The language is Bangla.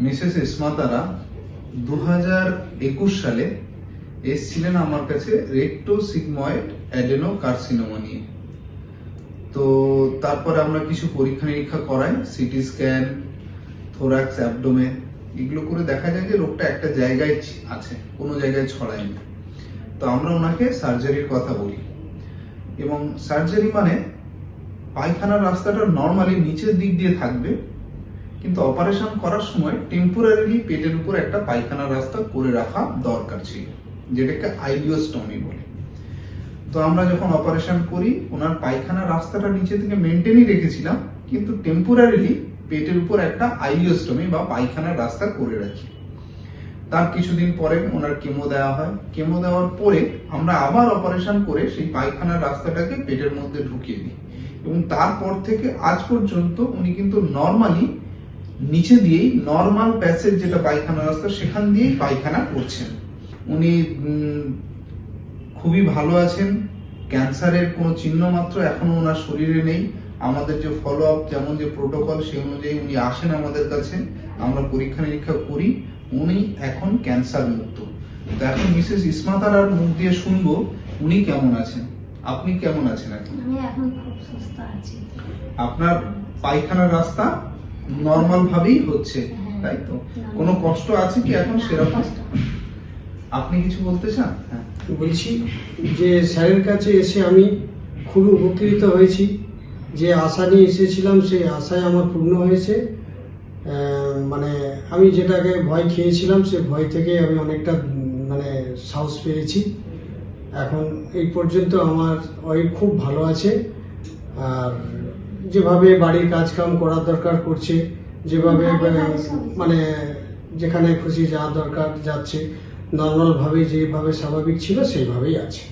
মিসেস ইসমাতারা 2021 সালে এসেছিলেন আমার কাছে রেক্টো সিগময়েড অ্যাডেনোকার্সিনোমা নিয়ে। তো তারপরে আমরা কিছু পরীক্ষা নিরীক্ষা করাই, সিটি স্ক্যান, থোরাক্স, অ্যাবডোমেন, এগুলো করে দেখা যায় যে রোগটা একটা জায়গায় আছে, কোনো জায়গায় ছড়ায়নি। তো আমরা ওনাকে সার্জারির কথা বলি, এবং সার্জারি মানে পায়খানার রাস্তাটা নর্মালি নিচের দিক দিয়ে থাকবে, কিন্তু অপারেশন করার সময় টেম্পোরারিলি পেটের উপর একটা পায়খানার রাস্তা করে রাখা দরকার ছিল, যেটাকে আইলিওস্টমি বলে। তো আমরা যখন অপারেশন করি ওনার পায়খানার রাস্তাটা নিচে থেকে মেনটেনই রেখেছিলাম, কিন্তু টেম্পোরারিলি পেটের উপর একটা আইলিওস্টমি বা পায়খানার রাস্তা করে রাখি। তার কিছুদিন পরে ওনার কেমো দেওয়া হয়। কেমো দেওয়ার পরে আমরা আবার অপারেশন করে সেই পায়খানার রাস্তাটাকে পেটের মধ্যে ঢুকিয়ে দিই, এবং তারপর থেকে আজ পর্যন্ত উনি কিন্তু নর্মালি নিচে দিয়েই নর্মাল প্যাসেজ, যেটা পায়খানা রাস্তা, সেখান দিয়েই পায়খানা করছেন। উনি খুবই ভালো আছেন। ক্যান্সারের কোনো চিহ্ন মাত্র এখনো ওনার শরীরে নেই। আমাদের যে ফলো আপ, যেমন যে প্রোটোকল, সেই অনুযায়ী উনি আসেন আমাদের কাছে, আমরা পরীক্ষা নিরীক্ষা করি, উনি এখন ক্যান্সার মুক্ত। তো এখন মিসেস ইসমাতারার মুখ দিয়ে শুনবো উনি কেমন আছেন। আপনি কেমন আছেন এখন? আমি এখন খুব সুস্থ আছি। আপনার পায়খানার রাস্তা নরমাল ভাবেই হচ্ছে, তাই তো? কোনো কষ্ট আছে কি এখন সেরকম? আপনি কিছু বলতে চান? হ্যাঁ, বলছি যে স্যারের কাছে এসে আমি খুবই উপকৃত হয়েছি। যে আশা নিয়ে এসেছিলাম সেই আশায় আমার পূর্ণ হয়েছে। মানে আমি যেটাকে ভয় খেয়েছিলাম সে ভয় থেকে আমি অনেকটা সাহস পেয়েছি। এখন এই পর্যন্ত আমার ওয়াইফ খুব ভালো আছে, আর যেভাবে বাড়ির কাজকাম করার দরকার করছে, যেভাবে যেখানে খুশি যাওয়া দরকার যাচ্ছে, নর্মালভাবে যেভাবে স্বাভাবিক ছিল সেইভাবেই আছে।